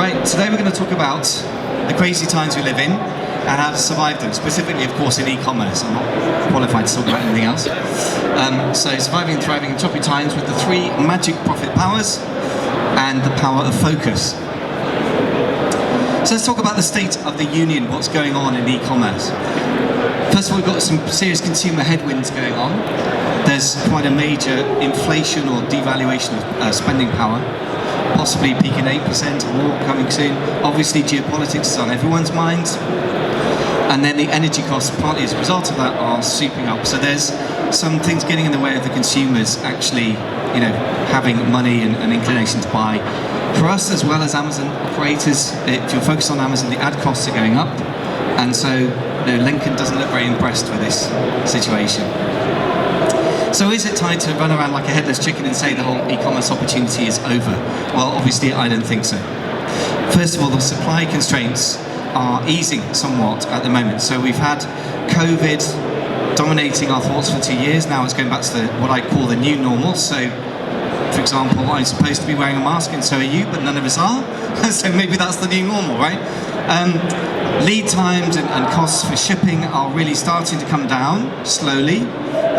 Right, today we're going to talk about the crazy times we live in and how to survive them, specifically, of course, in e-commerce. I'm not qualified to talk about anything else. So surviving and thriving in choppy times with the 3 magic profit powers and the power of focus. So let's talk about the state of the union, what's going on in e-commerce. First of all, we've got some serious consumer headwinds going on. There's quite a major inflation or devaluation of spending power, possibly peaking 8% or more coming soon. Obviously, geopolitics is on everyone's minds. And then the energy costs, partly as a result of that, are souping up. So there's some things getting in the way of the consumers actually, having money and inclination to buy. For us, as well as Amazon operators, if you're focused on Amazon, the ad costs are going up. And so Lincoln doesn't look very impressed with this situation. So is it time to run around like a headless chicken and say the whole e-commerce opportunity is over? Well, obviously I don't think so. First of all, the supply constraints are easing somewhat at the moment. So we've had COVID dominating our thoughts for 2 years. Now it's going back to what I call the new normal. So, for example, I'm supposed to be wearing a mask and so are you, but none of us are. So maybe that's the new normal, right? Lead times and costs for shipping are really starting to come down slowly.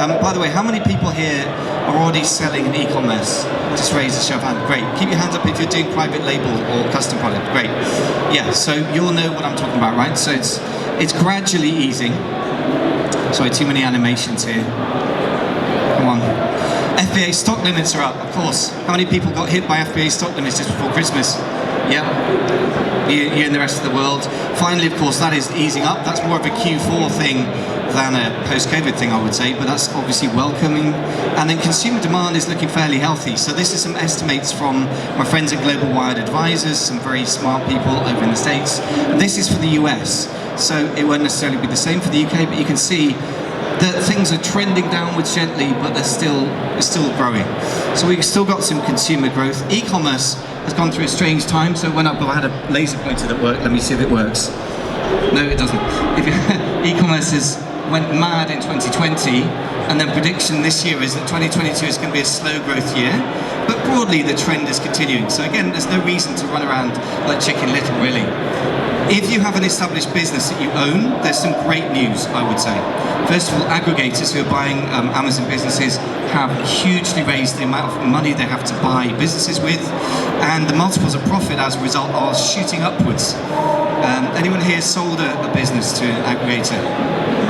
By the way, how many people here are already selling in e-commerce? Just raise a show of hands. Great. Keep your hands up if you're doing private label or custom product. Great. Yeah, so you'll know what I'm talking about, right? So it's gradually easing. Sorry, too many animations here. Come on. FBA stock limits are up, of course. How many people got hit by FBA stock limits just before Christmas? Yeah. You and the rest of the world. Finally, of course, that is easing up. That's more of a Q4 thing than a post-COVID thing, I would say, but that's obviously welcoming. And then consumer demand is looking fairly healthy. So this is some estimates from my friends at Global Wired Advisors, some very smart people over in the States. This is for the US, so it won't necessarily be the same for the UK, but you can see that things are trending downwards gently, but they're still growing. So we've still got some consumer growth. E-commerce has gone through a strange time, so it went up. I had a laser pointer that worked. Let me see if it works. No, it doesn't. E-commerce went mad in 2020, and then prediction this year is that 2022 is going to be a slow growth year, but broadly the trend is continuing. So again, there's no reason to run around like Chicken Little, really. If you have an established business that you own, there's some great news, I would say. First of all, aggregators who are buying Amazon businesses have hugely raised the amount of money they have to buy businesses with, and the multiples of profit as a result are shooting upwards. Anyone here sold a business to an aggregator?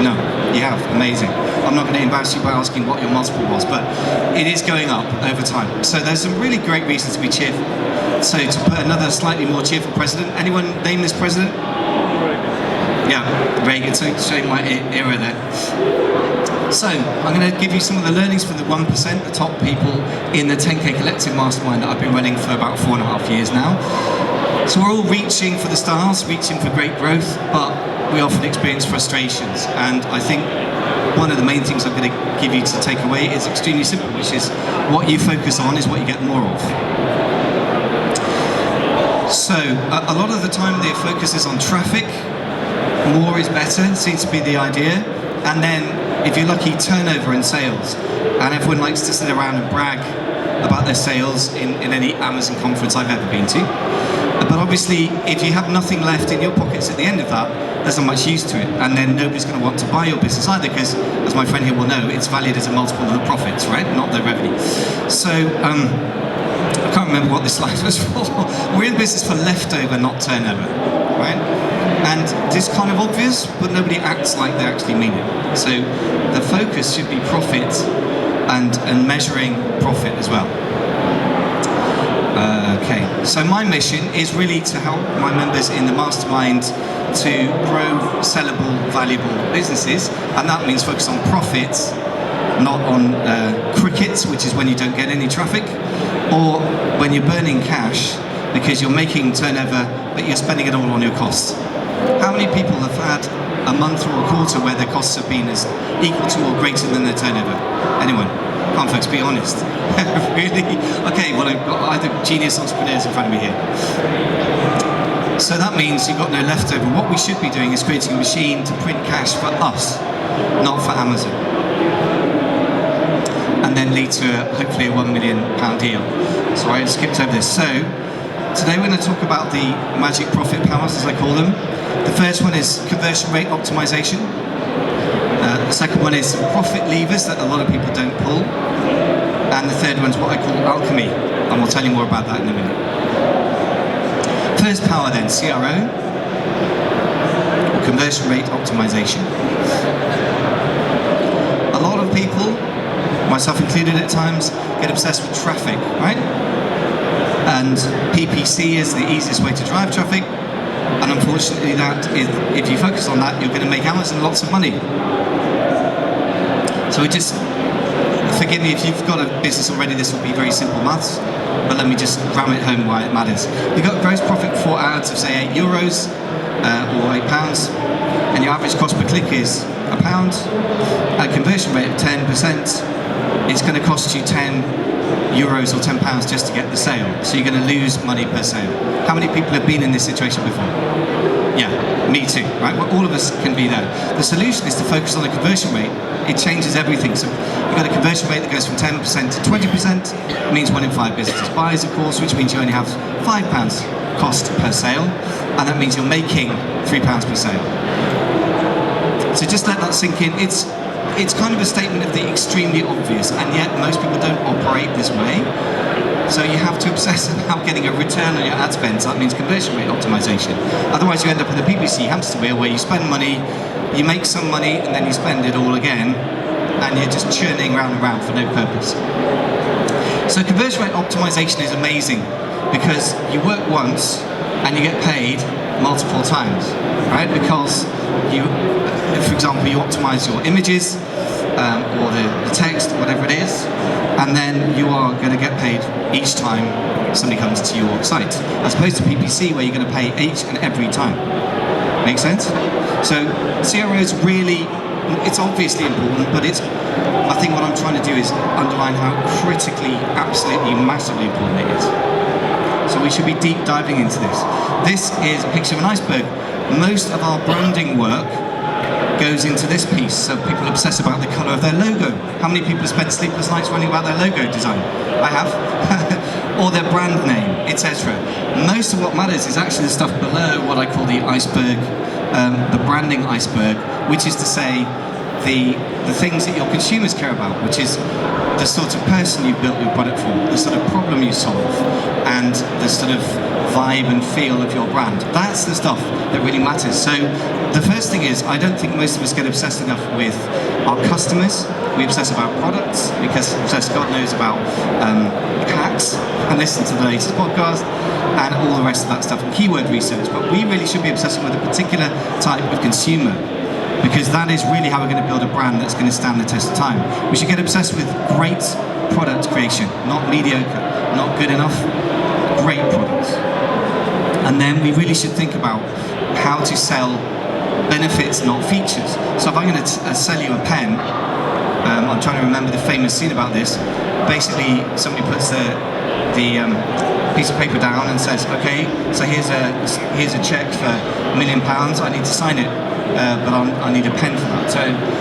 No, you have. Amazing. I'm not going to embarrass you by asking what your multiple was, but it is going up over time. So there's some really great reasons to be cheerful. So to put another slightly more cheerful president, anyone name this president? Yeah, Reagan, so showing my era there. So I'm going to give you some of the learnings from the 1%, the top people in the 10K Collective Mastermind that I've been running for about 4.5 years now. So we're all reaching for the stars, reaching for great growth, but we often experience frustrations. And I think one of the main things I'm going to give you to take away is extremely simple, which is what you focus on is what you get more of. So a lot of the time the focus is on traffic. More is better, seems to be the idea. And then, if you're lucky, turnover and sales. And everyone likes to sit around and brag about their sales in any Amazon conference I've ever been to. But obviously, if you have nothing left in your pockets at the end of that, there's not much use to it. And then nobody's going to want to buy your business either, because, as my friend here will know, it's valued as a multiple of the profits, right? Not the revenue. So, I can't remember what this slide was for. We're in business for leftover, not turnover, right? And this is kind of obvious, but nobody acts like they actually mean it. So the focus should be profit and measuring profit as well. Okay, so my mission is really to help my members in the mastermind to grow sellable, valuable businesses, and that means focus on profits, not on crickets, which is when you don't get any traffic, or when you're burning cash because you're making turnover but you're spending it all on your costs. How many people have had a month or a quarter where their costs have been as equal to or greater than their turnover? Anyone? Come on folks, be honest. Really? Okay, well I've got either genius entrepreneurs in front of me here. So that means you've got no leftover. What we should be doing is creating a machine to print cash for us, not for Amazon. And then lead to hopefully a £1 million deal. So I skipped over this. So today we're going to talk about the magic profit powers, as I call them. The first one is conversion rate optimization. The second one is profit levers that a lot of people don't pull. And the third one is what I call alchemy, and we'll tell you more about that in a minute. First power then, CRO, or conversion rate optimization. A lot of people, myself included at times, get obsessed with traffic, right? And PPC is the easiest way to drive traffic, and unfortunately that is, if you focus on that, you're going to make Amazon lots of money. So forgive me if you've got a business already, this will be very simple maths, but let me just ram it home why it matters. You've got gross profit before ads of say €8 or £8, and your average cost per click is £1, at a conversion rate of 10%, it's going to cost you €10 or £10 just to get the sale. So you're going to lose money per sale. How many people have been in this situation before? Yeah, me too, right? Well, all of us can be there. The solution is to focus on the conversion rate. It changes everything. So you've got a conversion rate that goes from 10% to 20%, means 1 in 5 businesses buys, of course, which means you only have £5 cost per sale, and that means you're making £3 per sale. So just let that sink in. It's kind of a statement of the extremely obvious, and yet most people don't operate this way. So you have to obsess about getting a return on your ad spend. So that means conversion rate optimization. Otherwise you end up in the PPC hamster wheel where you spend money, you make some money, and then you spend it all again, and you're just churning round and round for no purpose. So conversion rate optimization is amazing because you work once and you get paid multiple times, right? Because you, for example, you optimize your images or the text, whatever it is, and then you are going to get paid each time somebody comes to your site, as opposed to PPC where you're going to pay each and every time. Make sense? So CRO is really, it's obviously important, but I think what I'm trying to do is underline how critically, absolutely, massively important it is. So we should be deep diving into this. This is a picture of an iceberg. Most of our branding work goes into this piece, so people obsess about the colour of their logo. How many people have spent sleepless nights wondering about their logo design? I have. Or their brand name, etc. Most of what matters is actually the stuff below what I call the iceberg, the branding iceberg, which is to say the things that your consumers care about, which is the sort of person you've built your product for, the sort of problem you solve, and the sort of vibe and feel of your brand. That's the stuff that really matters. So the first thing is, I don't think most of us get obsessed enough with our customers. We obsess about products, because obsess God knows about hacks, and listen to the latest podcast, and all the rest of that stuff, and keyword research. But we really should be obsessing with a particular type of consumer, because that is really how we're going to build a brand that's going to stand the test of time. We should get obsessed with great product creation, not mediocre, not good enough, great products. And then we really should think about how to sell benefits, not features. So if I'm going to sell you a pen, I'm trying to remember the famous scene about this. Basically, somebody puts the piece of paper down and says, okay, so here's a check for £1 million, I need to sign it, but I need a pen for that. So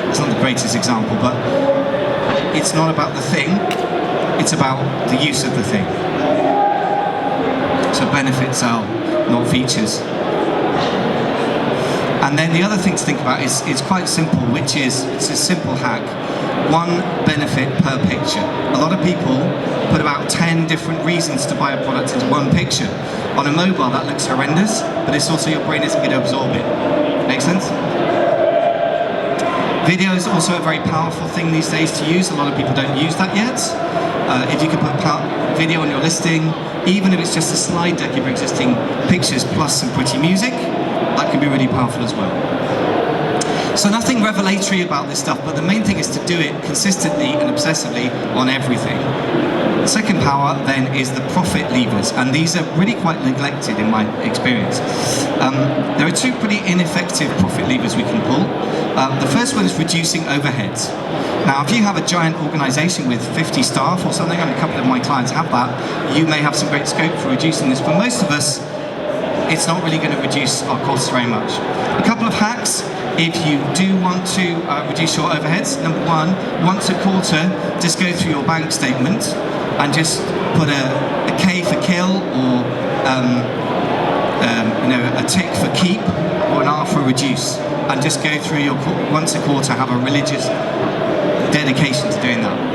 it's not the greatest example, but it's not about the thing, it's about the use of the thing. So benefits sell, not features. And then the other thing to think about is quite simple, which is, it's a simple hack. 1 benefit per picture. A lot of people put about 10 different reasons to buy a product into one picture. On a mobile that looks horrendous, but it's also your brain isn't going to absorb it. Make sense? Video is also a very powerful thing these days to use. A lot of people don't use that yet. If you can put video on your listing, even if it's just a slide deck of your existing pictures plus some pretty music, that can be really powerful as well. So nothing revelatory about this stuff, but the main thing is to do it consistently and obsessively on everything. The second power then is the profit levers, and these are really quite neglected in my experience. There are 2 pretty ineffective profit levers we can pull. The first one is reducing overheads. Now, if you have a giant organization with 50 staff or something, and a couple of my clients have that, you may have some great scope for reducing this. For most of us, it's not really going to reduce our costs very much. A couple of hacks. If you do want to reduce your overheads, number 1, once a quarter, just go through your bank statement and just put a K for kill or a tick for keep or an R for reduce, and just go through your once a quarter, have a religious dedication to doing that.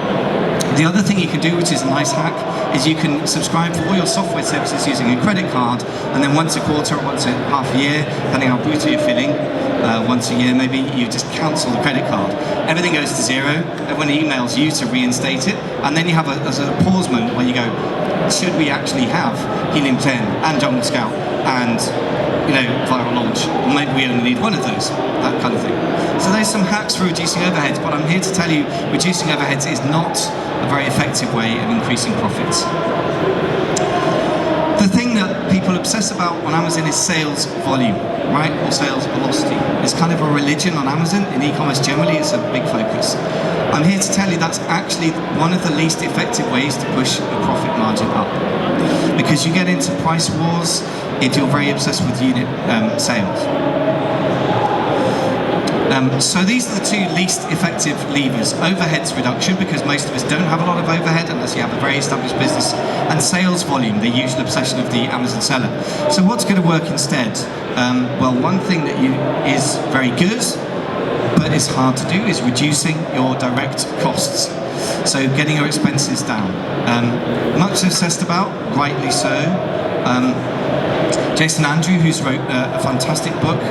The other thing you can do, which is a nice hack, is you can subscribe for all your software services using a credit card, and then once a quarter or once a half a year, depending how brutal you're feeling, once a year maybe, you just cancel the credit card. Everything goes to zero, everyone emails you to reinstate it, and then you have a sort of pause moment where you go, should we actually have Helium 10 and Jungle Scout and viral launch? Or maybe we only need one of those, that kind of thing. So there's some hacks for reducing overheads, but I'm here to tell you reducing overheads is not a very effective way of increasing profits. The thing that people obsess about on Amazon is sales volume, right? Or sales velocity. It's kind of a religion on Amazon. In e-commerce generally, it's a big focus. I'm here to tell you that's actually one of the least effective ways to push a profit margin up. Because you get into price wars if you're very obsessed with unit sales. So these are the two least effective levers. Overheads reduction, because most of us don't have a lot of overhead unless you have a very established business, and sales volume, the usual obsession of the Amazon seller. So what's going to work instead? Well, one thing that is very good, but is hard to do, is reducing your direct costs. So getting your expenses down. Much obsessed about, rightly so. Jason Andrew, who's wrote a fantastic book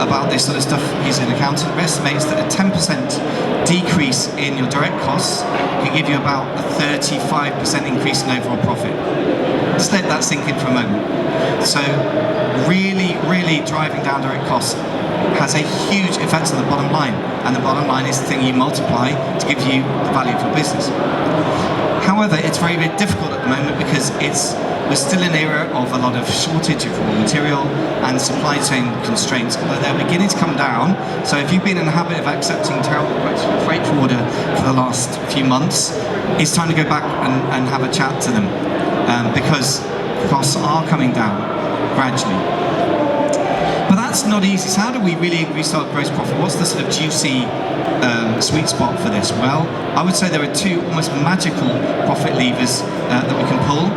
about this sort of stuff, he's an accountant, estimates that a 10% decrease in your direct costs can give you about a 35% increase in overall profit. Just let that sink in for a moment. So really, really driving down direct costs has a huge effect on the bottom line, and the bottom line is the thing you multiply to give you the value of your business. However, it's very, very difficult at the moment because we're still in an era of a lot of shortage of raw material and supply chain constraints, although they're beginning to come down. So if you've been in the habit of accepting terrible quotes from a freight forwarder for the last few months, it's time to go back and have a chat to them, because costs are coming down gradually. But that's not easy. So how do we really increase our gross profit? What's the sort of juicy sweet spot for this? Well, I would say there are two almost magical profit levers that we can pull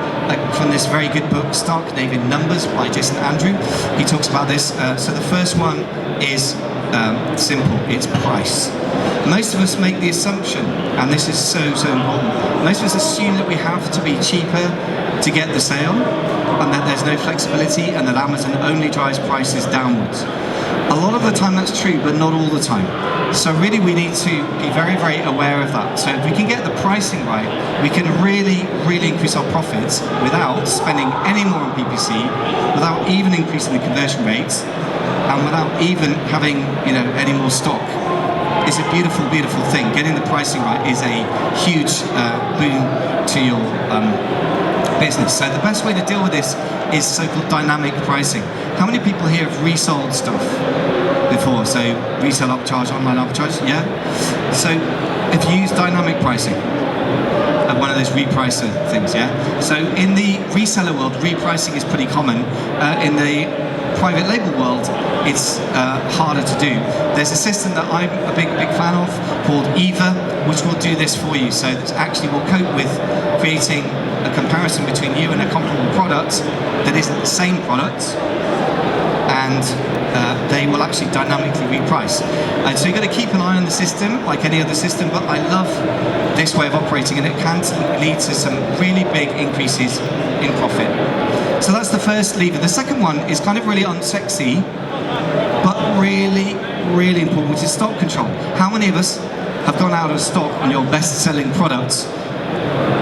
from this very good book, Stark Naked Numbers by Jason Andrew. He talks about this. So the first one is simple, it's price. Most of us make the assumption, and this is so important, most of us assume that we have to be cheaper to get the sale, and that there's no flexibility, and that Amazon only drives prices downwards. A lot of the time that's true, but not all the time. So really we need to be very, very aware of that. So if we can get the pricing right, we can really, really increase our profits without spending any more on PPC, without even increasing the conversion rates, and without even having any more stock. It's a beautiful, beautiful thing. Getting the pricing right is a huge boon to your business. So the best way to deal with this is so-called dynamic pricing. How many people here have resold stuff before? So resell upcharge, online upcharge, yeah? So if you use dynamic pricing, one of those repricer things, yeah? So in the reseller world, repricing is pretty common. In the private label world, it's harder to do. There's a system that I'm a big fan of called Eva, which will do this for you. So that actually will cope with creating a comparison between you and a comparable product that isn't the same product, and they will actually dynamically reprice. So you've got to keep an eye on the system, like any other system, but I love this way of operating, and it can lead to some really big increases in profit. So that's the first lever. The second one is kind of really unsexy, but really, really important, which is stock control. How many of us have gone out of stock on your best-selling products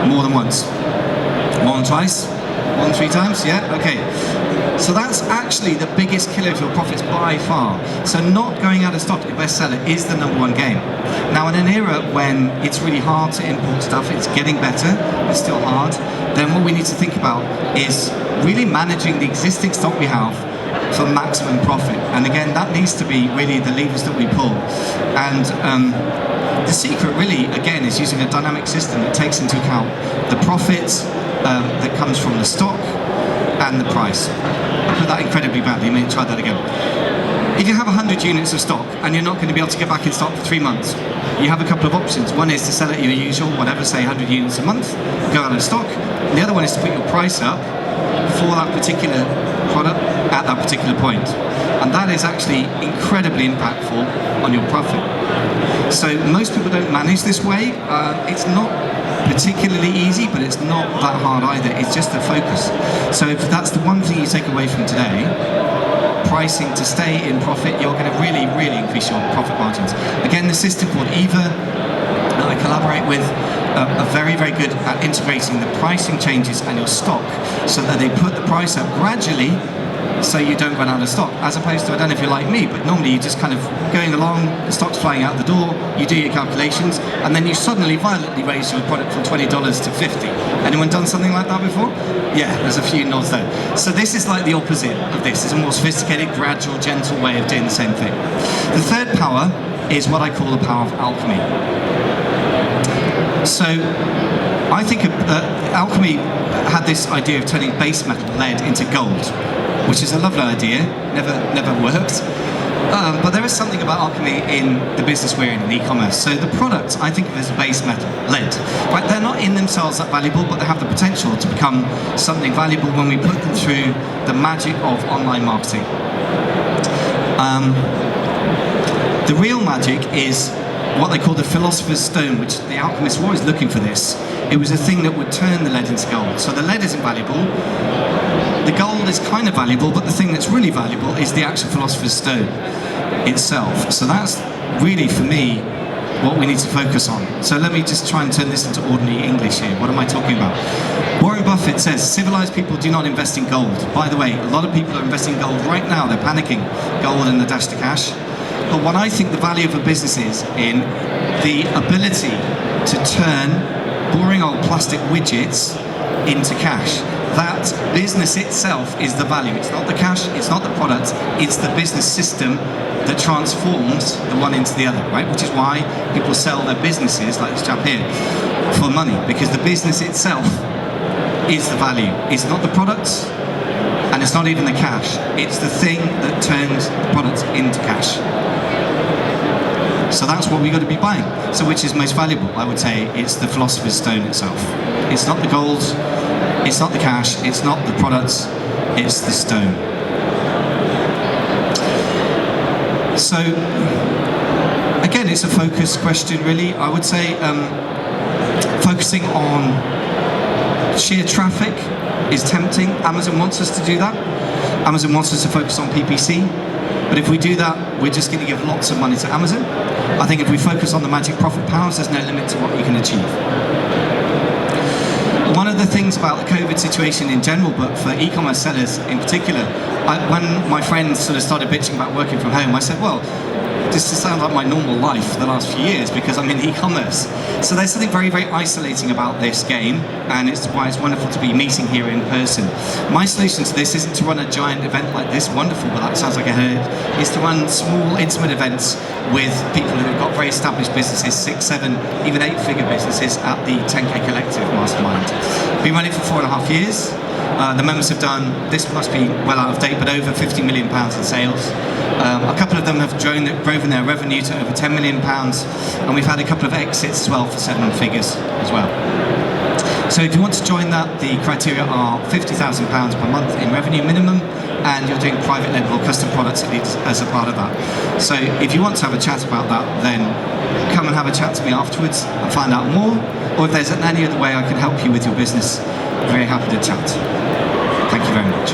more than once? More than twice? More than 3 times? Yeah? Okay. So that's actually the biggest killer of your profits by far. So not going out of stock at your bestseller is the #1 game. Now in an era when it's really hard to import stuff, it's getting better, it's still hard, then what we need to think about is really managing the existing stock we have for maximum profit. And again, that needs to be really the levers that we pull. And the secret really, again, is using a dynamic system that takes into account the profits that comes from the stock and the price. I put that incredibly badly, maybe try that again. If you have 100 units of stock and you're not going to be able to get back in stock for 3 months, you have a couple of options. One is to sell at your usual, whatever, say 100 units a month, go out of stock. And the other one is to put your price up for that particular product at that particular point. And that is actually incredibly impactful on your profit. So most people don't manage this way. It's not particularly easy, but it's not that hard either. It's just a focus. So if that's the one thing you take away from today, pricing to stay in profit, you're going to really, really increase your profit margins. Again, the system called EVA that I collaborate with are very, very good at integrating the pricing changes and your stock so that they put the price up gradually so you don't run out of stock, as opposed to, I don't know if you're like me, but normally you're just kind of going along, the stock's flying out the door, you do your calculations, and then you suddenly violently raise your product from $20 to $50. Anyone done something like that before? Yeah, there's a few nods there. So this is like the opposite of this. It's a more sophisticated, gradual, gentle way of doing the same thing. The third power is what I call the power of alchemy. So I think alchemy had this idea of turning base metal, lead, into gold, which is a lovely idea, never worked. But there is something about alchemy in the business we're in e-commerce. So the products, I think of as base metal, lead. Right? They're not in themselves that valuable, but they have the potential to become something valuable when we put them through the magic of online marketing. The real magic is what they call the philosopher's stone, which the alchemists were always looking for this. It was a thing that would turn the lead into gold. So the lead isn't valuable, the gold is kind of valuable, but the thing that's really valuable is the actual philosopher's stone itself. So that's really, for me, what we need to focus on. So let me just try and turn this into ordinary English here. What am I talking about? Warren Buffett says, civilized people do not invest in gold. By the way, a lot of people are investing in gold right now. They're panicking. Gold and the dash to cash. But what I think the value of a business is in the ability to turn boring old plastic widgets into cash. That business itself is the value. It's not the cash, it's not the product, it's the business system that transforms the one into the other, right? Which is why people sell their businesses, like this chap here, for money, because the business itself is the value. It's not the products, and it's not even the cash. It's the thing that turns the product into cash. So that's what we've got to be buying. So which is most valuable? I would say it's the philosopher's stone itself. It's not the gold, it's not the cash, it's not the products, it's the stone. So, again, it's a focus question really. I would say focusing on sheer traffic is tempting. Amazon wants us to do that. Amazon wants us to focus on PPC. But if we do that, we're just going to give lots of money to Amazon. I think if we focus on the magic profit powers, there's no limit to what you can achieve. One of the things about the COVID situation in general, but for e-commerce sellers in particular, when my friends sort of started bitching about working from home, I said, well, this sounds like my normal life for the last few years because I'm in e-commerce. So there's something very, very isolating about this game, and it's why it's wonderful to be meeting here in person. My solution to this isn't to run a giant event like this, wonderful, but that sounds like a herd, is to run small, intimate events with people who've got very established businesses, 6, 7, even 8-figure businesses at the 10K Collective Mastermind. Been running for 4.5 years. The members have done, this must be well out of date, but over £50 million in sales. A couple of them have grown their revenue to over £10 million, and we've had a couple of exits as well for 7 figures as well. So if you want to join that, the criteria are £50,000 per month in revenue minimum, and you're doing private label or custom products as a part of that. So if you want to have a chat about that, then come and have a chat to me afterwards and find out more, or if there's any other way I can help you with your business, I'm very happy to chat. Thank you very much.